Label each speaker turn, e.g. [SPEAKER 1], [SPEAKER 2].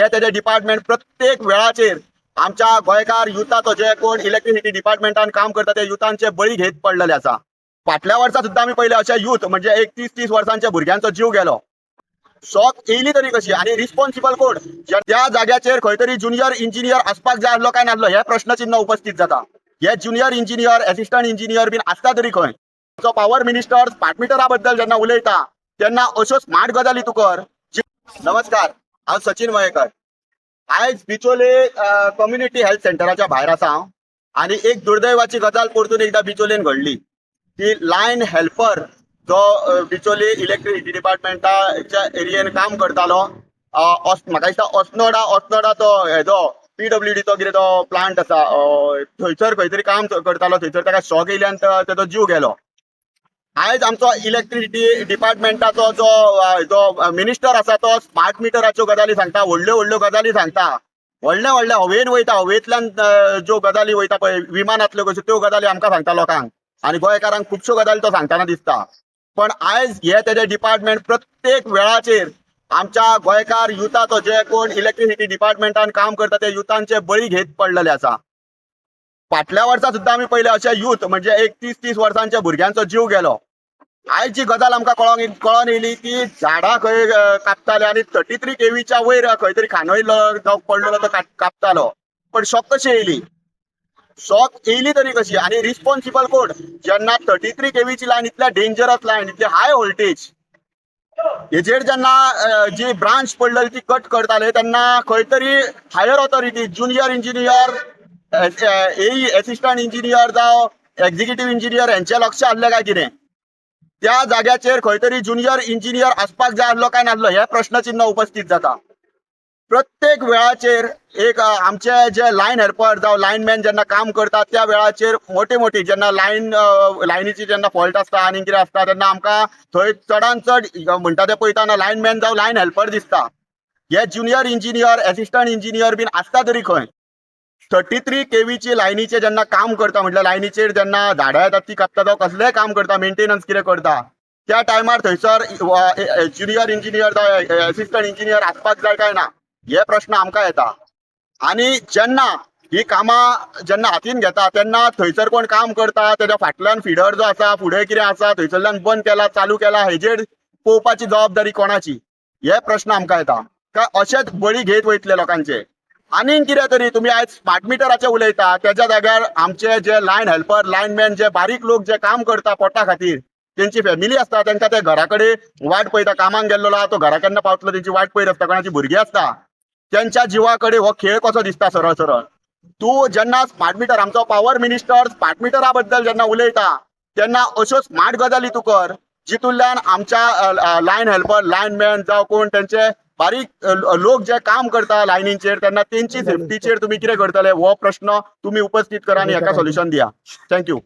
[SPEAKER 1] हे तेजे डिपार्टमेंट प्रत्येक वेळाचेर आमच्या गोंयकार युथाचो जे कोण इलेक्ट्रिसिटी डिपार्टमेंटान काम करता ते युथांचे बळी घेत पडलेले आसा. फाटल्या वर्सा सुद्दां आमी पयले अशे युथ म्हणजे एक 30-30 वर्सांच्या भुरग्यांचो जीव गेलो. शॉक येयली तरी कशी आणि रिस्पॉन्सिबल कोण त्या जाग्याचेर खंय तरी ज्युनियर इंजिनियर आसपाक जाय आसलो काय नासलो हे प्रश्नचिन्ह उपस्थित जाता. हे ज्युनियर इंजिनियर असिस्टंट इंजिनियर बीन आसता तरी खंय. जो पॉवर मिनिस्टर स्मार्ट मिटरा बद्दल जेन्ना उलयता तेन्ना अश्यो स्मार्ट गजाली तूं कर. नमस्कार, हांव सचिन मयेकर. आयज बिचोले कम्युनिटी हेल्थ सेंटराच्या भायर आसा हांव आनी एक दुर्दैवाची गजाल परतून एकदा बिचोलेन घडली की लायन हेल्पर जो बिचोली इलेक्ट्रिसिटी डिपार्टमेंटाच्या एरियेन काम करतालो म्हाका दिसता ओस्नोडा तो हेजो PWDचो कितें तो प्लांट आसा थंयसर खंय तरी काम करतालो. थंयसर ताका शॉक येयले आनी तेजो जीव गेलो. आयज आमचो इलेक्ट्रिसिटी डिपार्टमेंटाचो जो मिनिस्टर आसा तो स्मार्ट मिटराच्यो गजाली सांगता, व्हडल्यो गजाली सांगता, व्हडले हवेन वयता, हवेंतल्यान ज्यो गजाली वयता पळय विमानांतल्यो कश्यो त्यो गजाली आमकां सांगता लोकांक आनी गोंयकारांक खुबश्यो गजाली तो सांगताना दिसता. पण आयज हे तेजे डिपार्टमेंट प्रत्येक वेळाचेर आमच्या गोंयकार युथाचो जे कोण इलेक्ट्रिसिटी डिपार्टमेंटान काम करता ते युथांचे बळी घेत पडलेले आसा. फाटल्या वर्सा सुद्दां आमी पयले अशे युथ म्हणजे एक 30-30 वर्सांच्या भुरग्यांचो जीव गेलो. आयज जी गजाल आमकां कळोन येयली की झाडां खंय कापताले आनी 33 kVच्या वयर खंय तरी खांदोयलो जावं पडलेलो तो कापतालो. पण शॉक कशी येयली? शॉक येयली तरी कशी आणि रिस्पॉन्सिबल कोण जेन्ना 33 kVची लायन इतल्या डेंजरस लायन इतली हाय व्होल्टेज हेजेर जेन्ना जी ब्रांच पडलेली ती कट करताले तेन्ना खंय तरी higher authority junior engineer assistant engineer जावं एक्झिक्युटिव्ह इंजिनियर यांचे लक्ष आसलें काय कितें? त्या जाग्याचेर खंय तरी ज्युनियर इंजिनियर आसपाक जाय आसलो काय नासलो हे प्रश्नचिन्ह उपस्थित जाता. प्रत्येक वेळाचेर एक आमचे जे लायन हेल्पर जावं लायनमॅन जेन्ना काम करतात त्या वेळाचेर मोठी जेन्ना लायनीची जेन्ना फॉल्ट आसता आनी कितें आसता तेन्ना आमकां थंय चडांत चड म्हणटा ते पळयताना लायनमॅन जावं लायन हेल्पर दिसता. हे ज्युनियर इंजिनियर असिस्टंट इंजिनियर बीन आसता तरी खंय. 33 kVची लायनीचे जेन्ना काम करता म्हटल्यार लायनीचेर जेन्ना झाडां येतात ती कापता जावं कसलेंय काम करता मेंटेनन्स कितें करता त्या टायमार थंयसर ज्युनियर इंजिनियर जावं असिस्टंट इंजिनियर आसपाक जाय काय ना हे प्रश्न आमकां येता. आनी जेन्ना ही कामां जेन्ना हातीन घेता तेन्ना थंयसर कोण काम करता तेज्या फाटल्यान फिडर जो आसा फुडें कितें आसा थंयसरल्यान बंद केला चालू केला हेजेर पळोवपाची जबाबदारी कोणाची हे प्रश्न आमकां येता. काय अशेच बळी घेत वयतले लोकांचे? आनीक कितें तरी तुमी आयज स्मार्ट मिटराचें उलयता तेज्या जाग्यार आमचे जे लायन हेल्पर लायनमॅन जे बारीक लोक जे काम करता पोटा खातीर तेंची फॅमिली आसता तेंकां ते घरा कडेन वाट पळयता. कामाक गेल्लो आहा तो घरा केन्ना पावतलो तेंची वाट पळयत आसता. कोणाची भुरगीं आसता त्यांच्या जिवा कडेन हो खेळ कसो दिसता सरळ तूं जेन्ना स्मार्ट मिटर आमचो पॉवर मिनिस्टर स्मार्ट मिटरा बद्दल जेन्ना उलयता तेन्ना अश्यो स्मार्ट गजाली तूं कर जितूंतल्यान आमच्या लायन हेल्पर लायनमॅन जावं कोण तेंचे बारीक लोक जे काम करता लायनीचेर तेन्ना तेंची सेफ्टीचेर तुमी कितें करतले हो प्रश्न तुमी उपस्थित करा आनी हेका सोल्युशन दिया. थँक्यू.